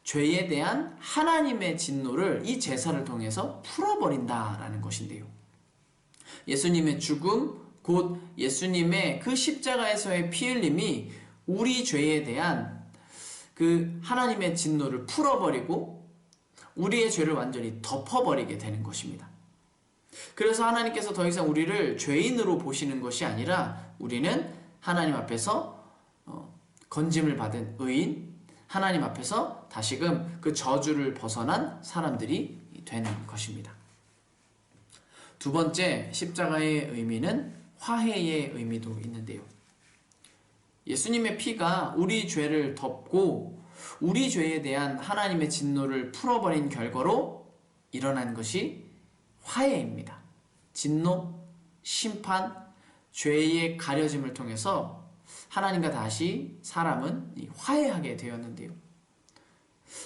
죄에 대한 하나님의 진노를 이 제사를 통해서 풀어버린다라는 것인데요. 예수님의 죽음, 곧 예수님의 그 십자가에서의 피 흘림이 우리 죄에 대한 그 하나님의 진노를 풀어버리고 우리의 죄를 완전히 덮어버리게 되는 것입니다. 그래서 하나님께서 더 이상 우리를 죄인으로 보시는 것이 아니라 우리는 하나님 앞에서 건짐을 받은 의인, 하나님 앞에서 다시금 그 저주를 벗어난 사람들이 되는 것입니다. 두 번째, 십자가의 의미는 화해의 의미도 있는데요. 예수님의 피가 우리 죄를 덮고 우리 죄에 대한 하나님의 진노를 풀어버린 결과로 일어난 것이 화해입니다. 진노, 심판, 죄의 가려짐을 통해서 하나님과 다시 사람은 화해하게 되었는데요.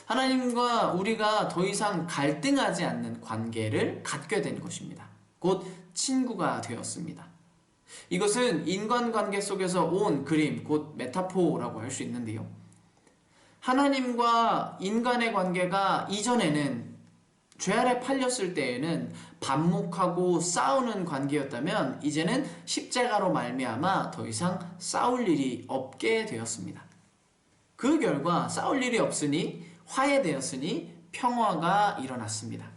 하나님과 우리가 더 이상 갈등하지 않는 관계를 갖게 된 것입니다. 곧 친구가 되었습니다. 이것은 인간관계 속에서 온 그림, 곧 메타포라고 할 수 있는데요. 하나님과 인간의 관계가 이전에는 죄 아래 팔렸을 때에는 반목하고 싸우는 관계였다면 이제는 십자가로 말미암아 더 이상 싸울 일이 없게 되었습니다. 그 결과 싸울 일이 없으니 화해되었으니 평화가 일어났습니다.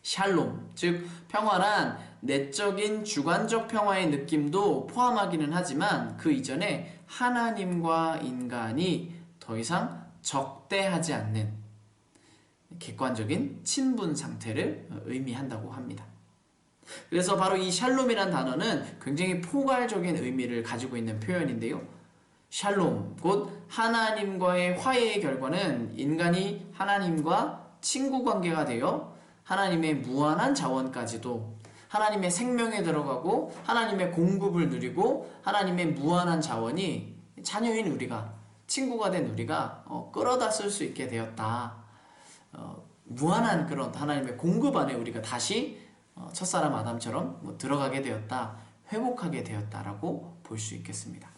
샬롬, 즉 평화란 내적인 주관적 평화의 느낌도 포함하기는 하지만 그 이전에 하나님과 인간이 더 이상 적대하지 않는 객관적인 친분 상태를 의미한다고 합니다. 그래서 바로 이 샬롬이란 단어는 굉장히 포괄적인 의미를 가지고 있는 표현인데요. 샬롬, 곧 하나님과의 화해의 결과는 인간이 하나님과 친구 관계가 되어 하나님의 무한한 자원까지도 하나님의 생명에 들어가고 하나님의 공급을 누리고 하나님의 무한한 자원이 자녀인 우리가, 친구가 된 우리가 끌어다 쓸 수 있게 되었다. 무한한 그런 하나님의 공급 안에 우리가 다시 첫사람 아담처럼 들어가게 되었다, 회복하게 되었다라고 볼 수 있겠습니다.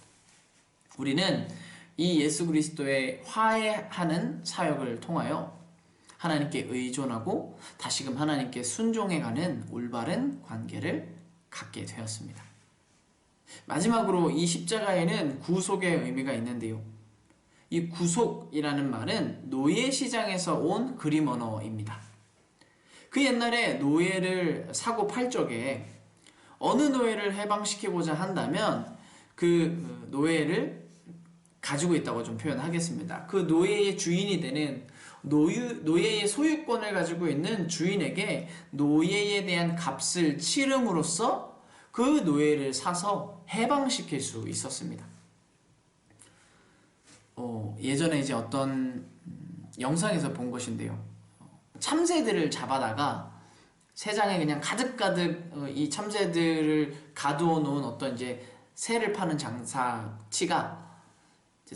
우리는 이 예수 그리스도의 화해하는 사역을 통하여 하나님께 의존하고 다시금 하나님께 순종해가는 올바른 관계를 갖게 되었습니다. 마지막으로 이 십자가에는 구속의 의미가 있는데요. 이 구속이라는 말은 노예 시장에서 온 그림 언어입니다. 그 옛날에 노예를 사고 팔 적에 어느 노예를 해방시키고자 한다면 그 노예를 가지고 있다고 좀 표현하겠습니다. 그 노예의 주인이 되는 노예의 소유권을 가지고 있는 주인에게 노예에 대한 값을 치름으로써 그 노예를 사서 해방시킬 수 있었습니다. 예전에 이제 어떤 영상에서 본 것인데요. 참새들을 잡아다가 새장에 그냥 가득가득 이 참새들을 가두어 놓은 어떤 이제 새를 파는 장사치가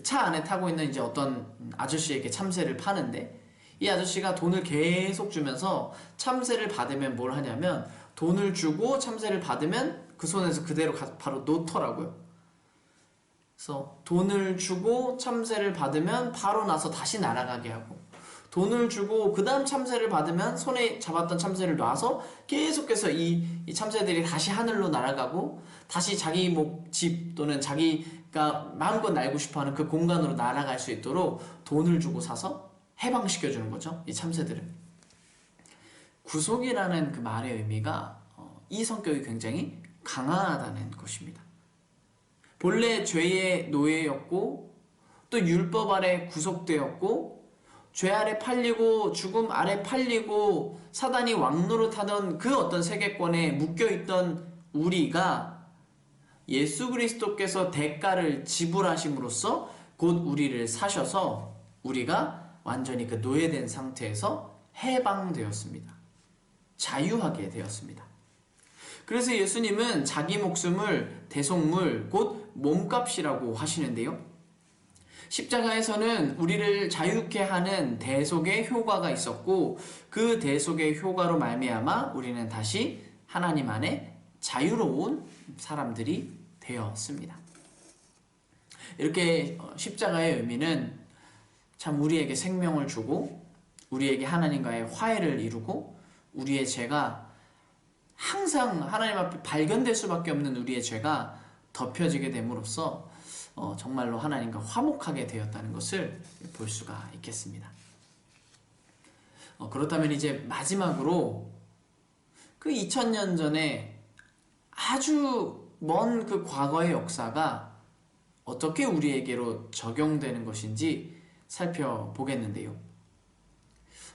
차 안에 타고 있는 이제 어떤 아저씨에게 참새를 파는데 이 아저씨가 돈을 계속 주면서 참새를 받으면 뭘 하냐면 돈을 주고 참새를 받으면 그 손에서 그대로 바로 놓더라고요. 그래서 돈을 주고 참새를 받으면 바로 나서 다시 날아가게 하고 돈을 주고 그 다음 참새를 받으면 손에 잡았던 참새를 놔서 계속해서 이 참새들이 다시 하늘로 날아가고 다시 자기 집 또는 자기가 마음껏 날고 싶어하는 그 공간으로 날아갈 수 있도록 돈을 주고 사서 해방시켜주는 거죠. 이 참새들을. 구속이라는 그 말의 의미가 이 성격이 굉장히 강하다는 것입니다. 본래 죄의 노예였고 또 율법 아래 구속되었고 죄 아래 팔리고 죽음 아래 팔리고 사단이 왕노릇하던 그 어떤 세계권에 묶여있던 우리가 예수 그리스도께서 대가를 지불하심으로써 곧 우리를 사셔서 우리가 완전히 그 노예된 상태에서 해방되었습니다. 자유하게 되었습니다. 그래서 예수님은 자기 목숨을 대속물 곧 몸값이라고 하시는데요. 십자가에서는 우리를 자유케 하는 대속의 효과가 있었고 그 대속의 효과로 말미암아 우리는 다시 하나님 안에 자유로운 사람들이 되었습니다. 이렇게 십자가의 의미는 참 우리에게 생명을 주고 우리에게 하나님과의 화해를 이루고 우리의 죄가 항상 하나님 앞에 발견될 수밖에 없는 우리의 죄가 덮여지게 됨으로써 정말로 하나님과 화목하게 되었다는 것을 볼 수가 있겠습니다. 그렇다면 이제 마지막으로 그 2000년 전에 아주 먼 그 과거의 역사가 어떻게 우리에게로 적용되는 것인지 살펴보겠는데요.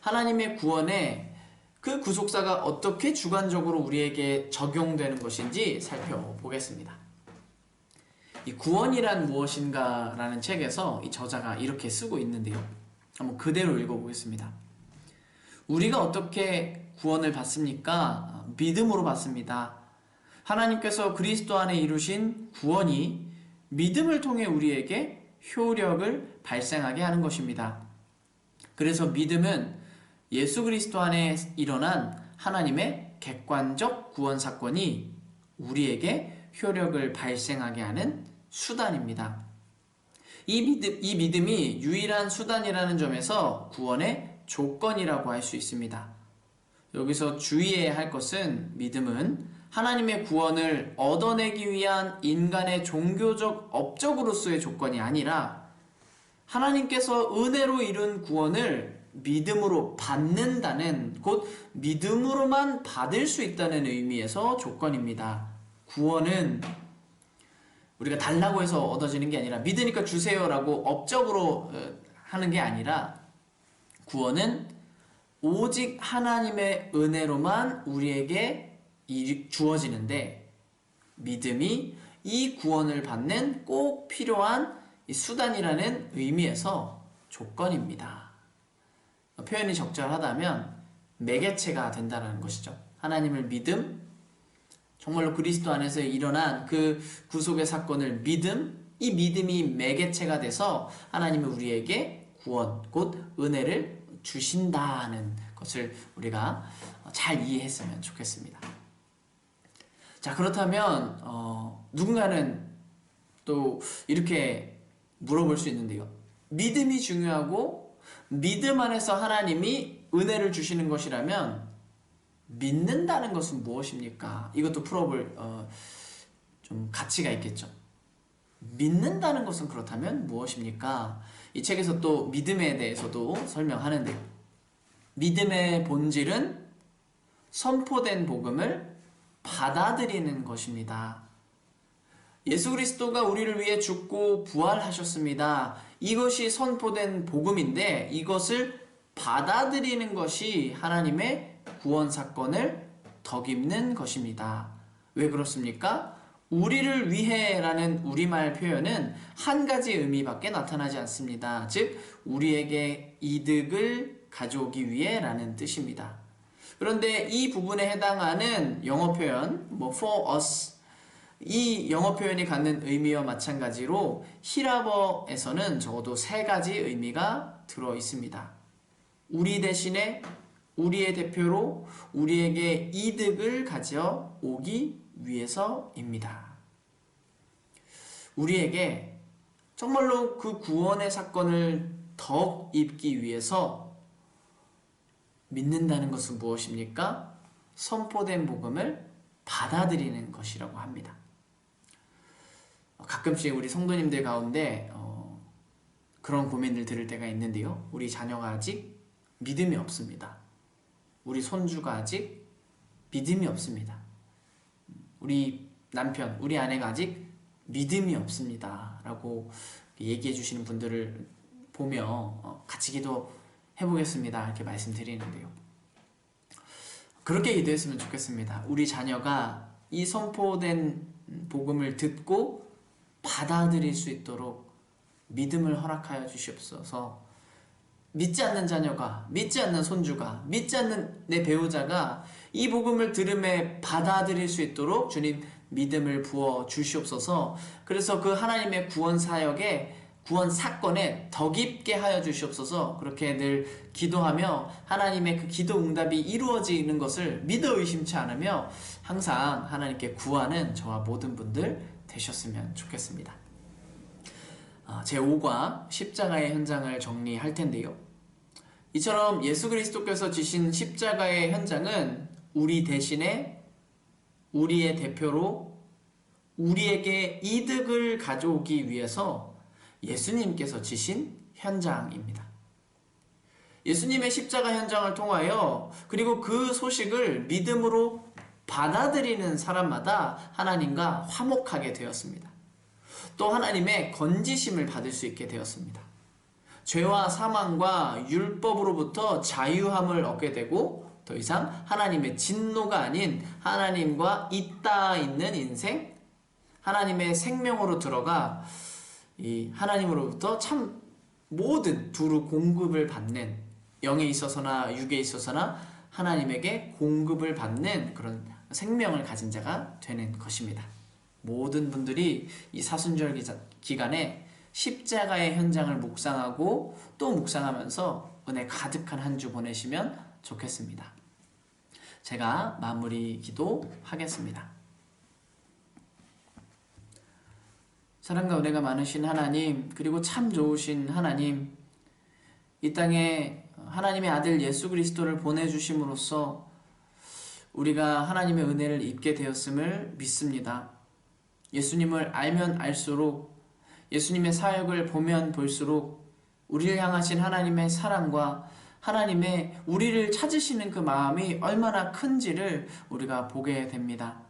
하나님의 구원에 그 구속사가 어떻게 주관적으로 우리에게 적용되는 것인지 살펴보겠습니다. 이 구원이란 무엇인가 라는 책에서 이 저자가 이렇게 쓰고 있는데요. 한번 그대로 읽어보겠습니다. 우리가 어떻게 구원을 받습니까? 믿음으로 받습니다. 하나님께서 그리스도 안에 이루신 구원이 믿음을 통해 우리에게 효력을 발생하게 하는 것입니다. 그래서 믿음은 예수 그리스도 안에 일어난 하나님의 객관적 구원 사건이 우리에게 효력을 발생하게 하는 수단입니다. 이 믿음이 유일한 수단이라는 점에서 구원의 조건이라고 할 수 있습니다. 여기서 주의해야 할 것은 믿음은 하나님의 구원을 얻어내기 위한 인간의 종교적 업적으로서의 조건이 아니라 하나님께서 은혜로 이룬 구원을 믿음으로 받는다는 곧 믿음으로만 받을 수 있다는 의미에서 조건입니다. 구원은 우리가 달라고 해서 얻어지는 게 아니라 믿으니까 주세요라고 업적으로 하는 게 아니라 구원은 오직 하나님의 은혜로만 우리에게 주어지는데 믿음이 이 구원을 받는 꼭 필요한 수단이라는 의미에서 조건입니다. 표현이 적절하다면 매개체가 된다는 것이죠. 하나님을 믿음, 정말로 그리스도 안에서 일어난 그 구속의 사건을 이 믿음이 매개체가 돼서 하나님은 우리에게 구원, 곧 은혜를 주신다는 것을 우리가 잘 이해했으면 좋겠습니다. 자, 그렇다면 누군가는 또 이렇게 물어볼 수 있는데요. 믿음이 중요하고 믿음 안에서 하나님이 은혜를 주시는 것이라면 믿는다는 것은 무엇입니까? 이것도 풀어볼 좀 가치가 있겠죠. 믿는다는 것은 그렇다면 무엇입니까? 이 책에서 또 믿음에 대해서도 설명하는데요. 믿음의 본질은 선포된 복음을 받아들이는 것입니다. 예수 그리스도가 우리를 위해 죽고 부활하셨습니다. 이것이 선포된 복음인데 이것을 받아들이는 것이 하나님의 구원 사건을 덧입는 것입니다. 왜 그렇습니까? 우리를 위해라는 우리말 표현은 한 가지 의미밖에 나타나지 않습니다. 즉 우리에게 이득을 가져오기 위해라는 뜻입니다. 그런데 이 부분에 해당하는 영어 표현 for us 이 영어 표현이 갖는 의미와 마찬가지로 히라버에서는 적어도 세 가지 의미가 들어 있습니다. 우리 대신에 우리의 대표로 우리에게 이득을 가져오기 위해서입니다. 우리에게 정말로 그 구원의 사건을 덧입기 위해서 믿는다는 것은 무엇입니까? 선포된 복음을 받아들이는 것이라고 합니다. 가끔씩 우리 성도님들 가운데 그런 고민을 들을 때가 있는데요. 우리 자녀가 아직 믿음이 없습니다. 우리 손주가 아직 믿음이 없습니다. 우리 남편, 우리 아내가 아직 믿음이 없습니다 라고 얘기해 주시는 분들을 보며 같이 기도해 보겠습니다 이렇게 말씀드리는데요. 그렇게 기도했으면 좋겠습니다. 우리 자녀가 이 선포된 복음을 듣고 받아들일 수 있도록 믿음을 허락하여 주시옵소서. 믿지 않는 자녀가, 믿지 않는 손주가, 믿지 않는 내 배우자가 이 복음을 들음에 받아들일 수 있도록 주님 믿음을 부어 주시옵소서. 그래서 그 하나님의 구원 사역에, 구원 사건에 더 깊게 하여 주시옵소서. 그렇게 늘 기도하며 하나님의 그 기도 응답이 이루어지는 것을 믿어 의심치 않으며 항상 하나님께 구하는 저와 모든 분들 되셨으면 좋겠습니다. 제5과 십자가의 현장을 정리할 텐데요. 이처럼 예수 그리스도께서 지신 십자가의 현장은 우리 대신에 우리의 대표로 우리에게 이득을 가져오기 위해서 예수님께서 지신 현장입니다. 예수님의 십자가 현장을 통하여 그리고 그 소식을 믿음으로 받아들이는 사람마다 하나님과 화목하게 되었습니다. 또 하나님의 건지심을 받을 수 있게 되었습니다. 죄와 사망과 율법으로부터 자유함을 얻게 되고 더 이상 하나님의 진노가 아닌 하나님과 잇닿아 있는 인생, 하나님의 생명으로 들어가 이 하나님으로부터 참 모든 두루 공급을 받는, 영에 있어서나 육에 있어서나 하나님에게 공급을 받는 그런 생명을 가진 자가 되는 것입니다. 모든 분들이 이 사순절 기간에 십자가의 현장을 묵상하고 또 묵상하면서 은혜 가득한 한 주 보내시면 좋겠습니다. 제가 마무리 기도하겠습니다. 사랑과 은혜가 많으신 하나님, 그리고 참 좋으신 하나님, 이 땅에 하나님의 아들 예수 그리스도를 보내주심으로써 우리가 하나님의 은혜를 입게 되었음을 믿습니다. 예수님을 알면 알수록, 예수님의 사역을 보면 볼수록 우리를 향하신 하나님의 사랑과 하나님의 우리를 찾으시는 그 마음이 얼마나 큰지를 우리가 보게 됩니다.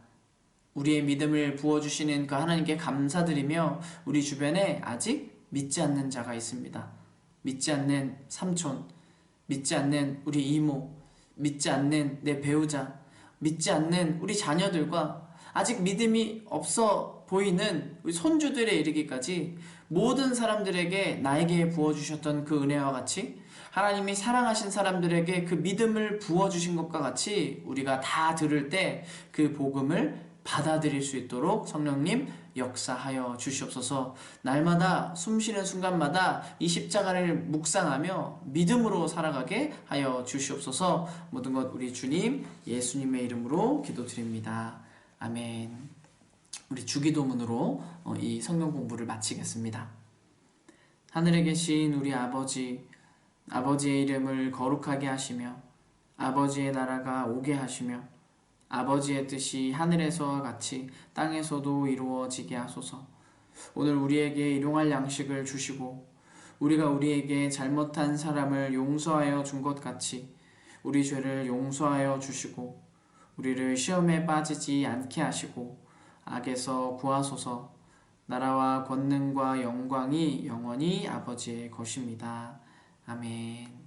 우리의 믿음을 부어주시는 그 하나님께 감사드리며 우리 주변에 아직 믿지 않는 자가 있습니다. 믿지 않는 삼촌, 믿지 않는 우리 이모, 믿지 않는 내 배우자, 믿지 않는 우리 자녀들과 아직 믿음이 없어 보이는 우리 손주들에 이르기까지 모든 사람들에게 나에게 부어주셨던 그 은혜와 같이 하나님이 사랑하신 사람들에게 그 믿음을 부어주신 것과 같이 우리가 다 들을 때 그 복음을 받아들일 수 있도록 성령님 역사하여 주시옵소서. 날마다 숨쉬는 순간마다 이 십자가를 묵상하며 믿음으로 살아가게 하여 주시옵소서. 모든 것 우리 주님 예수님의 이름으로 기도드립니다. 아멘. 우리 주기도문으로 이 성경 공부를 마치겠습니다. 하늘에 계신 우리 아버지, 아버지의 이름을 거룩하게 하시며 아버지의 나라가 오게 하시며 아버지의 뜻이 하늘에서와 같이 땅에서도 이루어지게 하소서. 오늘 우리에게 일용할 양식을 주시고 우리가 우리에게 잘못한 사람을 용서하여 준 것 같이 우리 죄를 용서하여 주시고 우리를 시험에 빠지지 않게 하시고 악에서 구하소서. 나라와 권능과 영광이 영원히 아버지의 것입니다. 아멘.